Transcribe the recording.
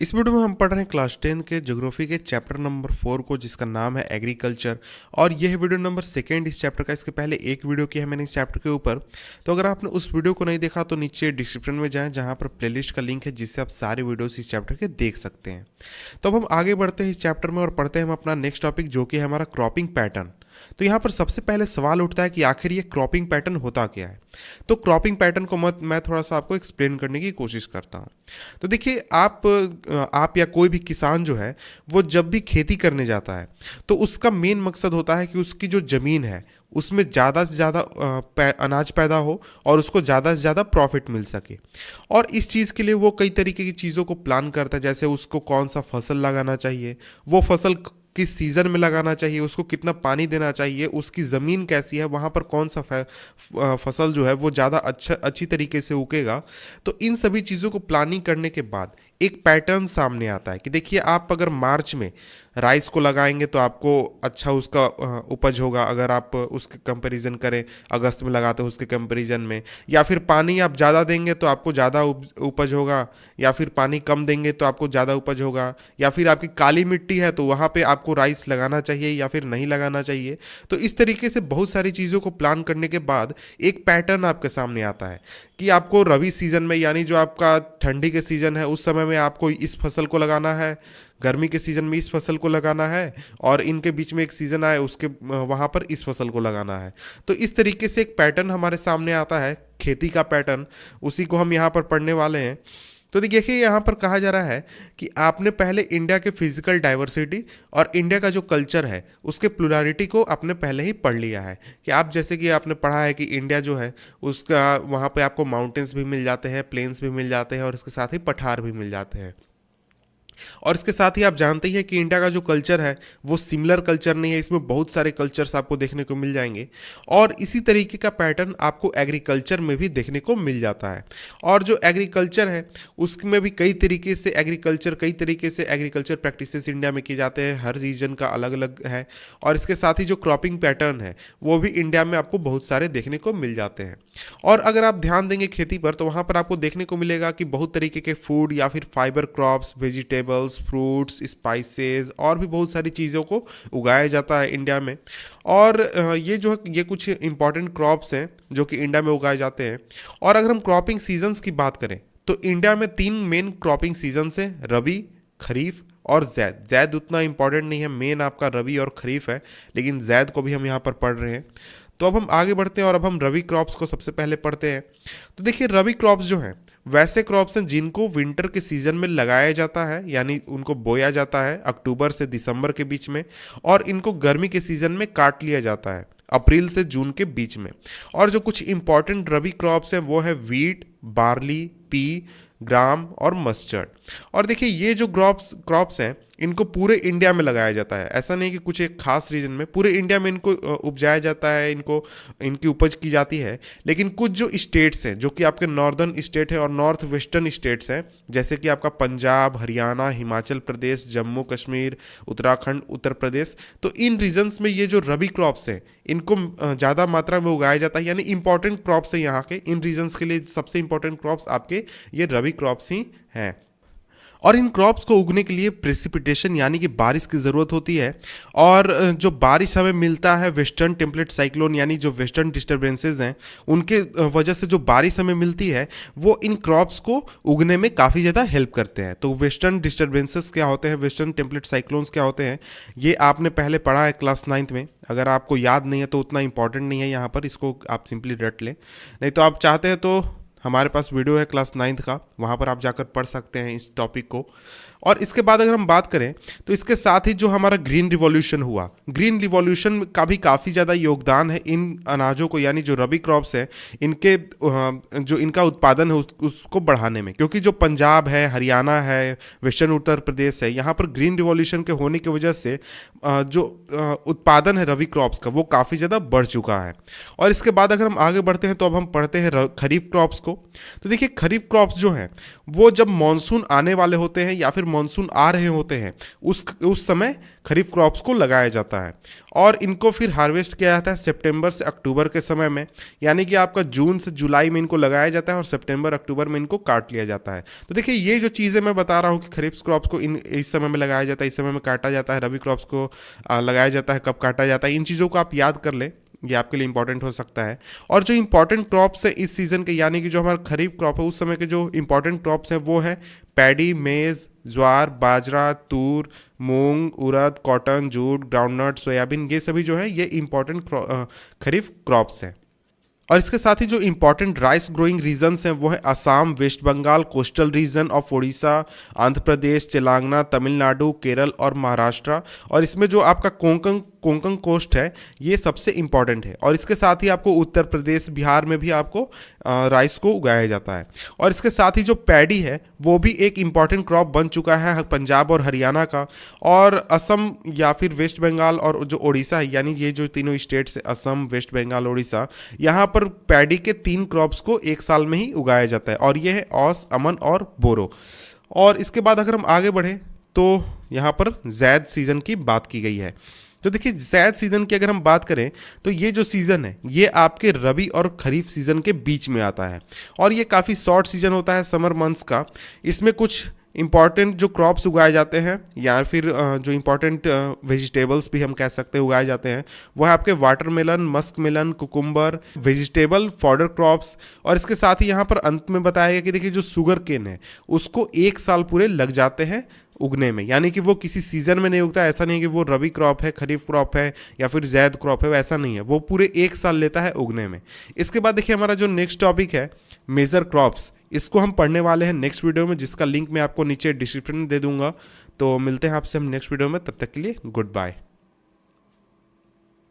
इस वीडियो में हम पढ़ रहे हैं क्लास 10 के ज्योग्राफी के चैप्टर नंबर 4 को, जिसका नाम है एग्रीकल्चर। और यह वीडियो नंबर सेकेंड इस चैप्टर का। इसके पहले एक वीडियो किया है मैंने इस चैप्टर के ऊपर, तो अगर आपने उस वीडियो को नहीं देखा तो नीचे डिस्क्रिप्शन में जाएं, जहां पर प्लेलिस्ट का लिंक है जिससे आप सारे वीडियोस इस चैप्टर के देख सकते हैं। तो अब हम आगे बढ़ते हैं इस चैप्टर में और पढ़ते हैं हम अपना नेक्स्ट टॉपिक, जो कि है हमारा क्रॉपिंग पैटर्न। तो यहाँ पर सबसे पहले सवाल उठता है कि आखिर ये क्रॉपिंग पैटर्न होता क्या है। तो क्रॉपिंग पैटर्न को मैं थोड़ा सा आपको एक्सप्लेन करने की कोशिश करता हूँ। तो देखिए, आप या कोई भी किसान जो है वो जब भी खेती करने जाता है तो उसका मेन मकसद होता है कि उसकी जो ज़मीन है उसमें ज़्यादा से ज़्यादा अनाज पैदा हो और उसको ज़्यादा से ज़्यादा प्रॉफिट मिल सके। और इस चीज़ के लिए वो कई तरीके की चीज़ों को प्लान करता है, जैसे उसको कौन सा फसल लगाना चाहिए, वो फसल किस सीज़न में लगाना चाहिए, उसको कितना पानी देना चाहिए, उसकी ज़मीन कैसी है, वहाँ पर कौन सा फसल जो है वो ज़्यादा अच्छी तरीके से उगेगा। तो इन सभी चीज़ों को प्लानिंग करने के बाद एक पैटर्न सामने आता है कि देखिए, आप अगर मार्च में राइस को लगाएंगे तो आपको अच्छा उसका उपज होगा, अगर आप उसके कंपैरिजन करें अगस्त में लगाते हो उसके कंपैरिजन में। या फिर पानी आप ज़्यादा देंगे तो आपको ज़्यादा उपज होगा, या फिर पानी कम देंगे तो आपको ज़्यादा उपज होगा। या फिर आपकी काली मिट्टी है तो वहाँ पे आपको राइस लगाना चाहिए या फिर नहीं लगाना चाहिए। तो इस तरीके से बहुत सारी चीज़ों को प्लान करने के बाद एक पैटर्न आपके सामने आता है कि आपको रबी सीजन में, यानी जो आपका ठंडी के सीजन है उस समय में आपको इस फसल को लगाना है, गर्मी के सीजन में इस फसल को लगाना है, और इनके बीच में एक सीजन आए उसके वहाँ पर इस फसल को लगाना है। तो इस तरीके से एक पैटर्न हमारे सामने आता है, खेती का पैटर्न, उसी को हम यहाँ पर पढ़ने वाले हैं। तो देखिए, यहाँ पर कहा जा रहा है कि आपने पहले इंडिया के फिजिकल डाइवर्सिटी और इंडिया का जो कल्चर है उसके प्लुरलिटी को आपने पहले ही पढ़ लिया है। कि आप जैसे कि आपने पढ़ा है कि इंडिया जो है उसका वहाँ पे आपको माउंटेन्स भी मिल जाते हैं, प्लेन्स भी मिल जाते हैं, और इसके साथ ही पठार भी मिल जाते हैं। और इसके साथ ही आप जानते ही हैं कि इंडिया का जो कल्चर है वो सिमिलर कल्चर नहीं है, इसमें बहुत सारे कल्चर्स आपको देखने को मिल जाएंगे। और इसी तरीके का पैटर्न आपको एग्रीकल्चर में भी देखने को मिल जाता है। और जो एग्रीकल्चर है उसमें भी कई तरीके से एग्रीकल्चर प्रैक्टिसेस इंडिया में किए जाते हैं, हर रीजन का अलग अलग है। और इसके साथ ही जो क्रॉपिंग पैटर्न है वो भी इंडिया में आपको बहुत सारे देखने को मिल जाते हैं। और अगर आप ध्यान देंगे खेती पर तो वहाँ पर आपको देखने को मिलेगा कि बहुत तरीके के फूड या फिर fibre crops, vegetables, fruits, spices और भी बहुत सारी चीज़ों को उगाया जाता है इंडिया में। और ये कुछ इंपॉर्टेंट क्रॉप्स हैं जो कि इंडिया में उगाए जाते हैं। और अगर हम क्रॉपिंग सीजन्स की बात करें तो इंडिया में 3 मेन क्रॉपिंग सीजन्स हैं, रबी, खरीफ और जैद। जैद उतना इंपॉर्टेंट नहीं है, मेन आपका रबी और खरीफ है, लेकिन जैद को भी हम यहाँ पर पढ़ रहे हैं। तो अब हम आगे बढ़ते हैं और अब हम रबी क्रॉप्स को सबसे पहले पढ़ते हैं। तो देखिए, रबी क्रॉप्स जो हैं वैसे क्रॉप्स हैं जिनको विंटर के सीजन में लगाया जाता है, यानी उनको बोया जाता है अक्टूबर से दिसंबर के बीच में, और इनको गर्मी के सीजन में काट लिया जाता है अप्रैल से जून के बीच में। और जो कुछ इंपॉर्टेंट रबी क्रॉप्स हैं वो है वीट, बार्ली, पी, ग्राम और मस्टर्ड। और देखिए, ये जो क्रॉप्स हैं इनको पूरे इंडिया में लगाया जाता है, ऐसा नहीं कि कुछ एक खास रीजन में, पूरे इंडिया में इनको उपजाया जाता है, इनकी उपज की जाती है। लेकिन कुछ जो स्टेट्स हैं जो कि आपके नॉर्दर्न स्टेट है और नॉर्थ वेस्टर्न स्टेट्स हैं, जैसे कि आपका पंजाब, हरियाणा, हिमाचल प्रदेश, जम्मू कश्मीर, उत्तराखंड, उत्तर प्रदेश, तो इन रीजन्स में ये जो रबी क्रॉप्स हैं इनको ज़्यादा मात्रा में उगाया जाता है, यानी इंपॉर्टेंट क्रॉप्स हैं यहाँ के। इन रीजन्स के लिए सबसे इंपॉर्टेंट क्रॉप्स आपके ये रबी क्रॉप्स ही हैं। और इन क्रॉप्स को उगने के लिए प्रेसिपिटेशन यानी कि बारिश की ज़रूरत होती है। और जो बारिश हमें मिलता है वेस्टर्न टेम्पलेट साइक्लोन, यानी जो वेस्टर्न डिस्टर्बेंसेज हैं उनके वजह से जो बारिश हमें मिलती है वो इन क्रॉप्स को उगने में काफ़ी ज़्यादा हेल्प करते हैं। तो वेस्टर्न डिस्टर्बेंसेस क्या होते हैं, वेस्टर्न टेम्पलेट साइक्लोन्स क्या होते हैं, ये आपने पहले पढ़ा है क्लास 9th में। अगर आपको याद नहीं है तो उतना इंपॉर्टेंट नहीं है यहाँ पर, इसको आप सिंपली रट लें। नहीं तो आप चाहते हैं तो हमारे पास वीडियो है क्लास 9th का, वहाँ पर आप जाकर पढ़ सकते हैं इस टॉपिक को। और इसके बाद अगर हम बात करें तो इसके साथ ही जो हमारा ग्रीन रिवॉल्यूशन हुआ, ग्रीन रिवॉल्यूशन का भी काफ़ी ज़्यादा योगदान है इन अनाजों को, यानी जो रबी क्रॉप्स है इनके जो इनका उत्पादन है उसको बढ़ाने में। क्योंकि जो पंजाब है, हरियाणा है, वेस्टर्न उत्तर प्रदेश है, यहाँ पर ग्रीन रिवॉल्यूशन के होने की वजह से जो उत्पादन है रबी क्रॉप्स का वो काफ़ी ज़्यादा बढ़ चुका है। और इसके बाद अगर हम आगे बढ़ते हैं तो अब हम पढ़ते हैं खरीफ क्रॉप्स को। तो देखिए, खरीफ क्रॉप्स जो हैं वो जब मानसून आने वाले होते हैं या फिर मानसून आ रहे होते हैं उस समय खरीफ क्रॉप्स को लगाया जाता है और इनको फिर हार्वेस्ट किया जाता है सितंबर से अक्टूबर के समय में, यानी कि आपका जून से जुलाई में इनको लगाया जाता है और सितंबर अक्टूबर में इनको काट लिया जाता है। तो देखिए ये जो चीज़ें मैं बता रहा हूँ कि खरीफ क्रॉप्स को इस समय में लगाया जाता है, इस समय में काटा जाता है, रबी क्रॉप्स को लगाया जाता है, कब काटा जाता है, इन चीज़ों को आप याद कर लें, ये आपके लिए इंपॉर्टेंट हो सकता है। और जो इंपॉर्टेंट क्रॉप्स है इस सीजन के, यानी कि जो हमारा खरीफ क्रॉप है उस समय के जो इंपॉर्टेंट क्रॉप्स हैं वो है पैडी, मेज, ज्वार, बाजरा, तूर, मूंग, उड़द, कॉटन, जूट, ग्राउंडनट, सोयाबीन, ये सभी जो है ये इंपॉर्टेंट खरीफ क्रॉप्स हैं। और इसके साथ ही जो इंपॉर्टेंट राइस ग्रोइंग रीजन्स हैं वो है Assam, West Bengal, coastal region of Orissa, Andhra Pradesh, Telangana, Tamil Nadu, Kerala और महाराष्ट्र। और इसमें जो आपका कोंकण कोस्ट है ये सबसे इंपॉर्टेंट है। और इसके साथ ही आपको उत्तर प्रदेश, बिहार में भी आपको राइस को उगाया जाता है। और इसके साथ ही जो पैडी है वो भी एक इंपॉर्टेंट क्रॉप बन चुका है पंजाब और हरियाणा का। और असम या फिर वेस्ट बंगाल और जो उड़ीसा है, यानी ये जो तीनों स्टेट्स है असम, वेस्ट बंगाल, उड़ीसा, यहाँ पर पैडी के 3 क्रॉप्स को एक साल में ही उगाया जाता है और ये है औस, अमन और बोरो। और इसके बाद अगर हम आगे बढ़ें तो यहाँ पर ज़ैद सीज़न की बात की गई है। तो देखिए ज़ैद सीज़न की अगर हम बात करें तो ये जो सीज़न है ये आपके रबी और खरीफ सीज़न के बीच में आता है और ये काफ़ी शॉर्ट सीज़न होता है समर मंथ्स का। इसमें कुछ इंपॉर्टेंट जो क्रॉप्स उगाए जाते हैं या फिर जो इंपॉर्टेंट वेजिटेबल्स भी हम कह सकते हैं उगाए जाते हैं वो है आपके watermelon, musk melon, cucumber, vegetable fodder crops. और इसके साथ ही यहाँ पर अंत में बताया गया कि देखिए जो शुगर केन है उसको 1 साल पूरे लग जाते हैं उगने में, यानी कि वो किसी सीजन में नहीं उगता। ऐसा नहीं है कि वो रबी क्रॉप है, खरीफ क्रॉप है या फिर ज़ैद क्रॉप है, वैसा नहीं है, वो पूरे 1 साल लेता है उगने में। इसके बाद देखिए हमारा जो नेक्स्ट टॉपिक है मेजर क्रॉप्स, इसको हम पढ़ने वाले हैं नेक्स्ट वीडियो में, जिसका लिंक मैं आपको नीचे डिस्क्रिप्शन में दे दूंगा। तो मिलते हैं आपसे हम नेक्स्ट वीडियो में, तब तक के लिए गुड बाय।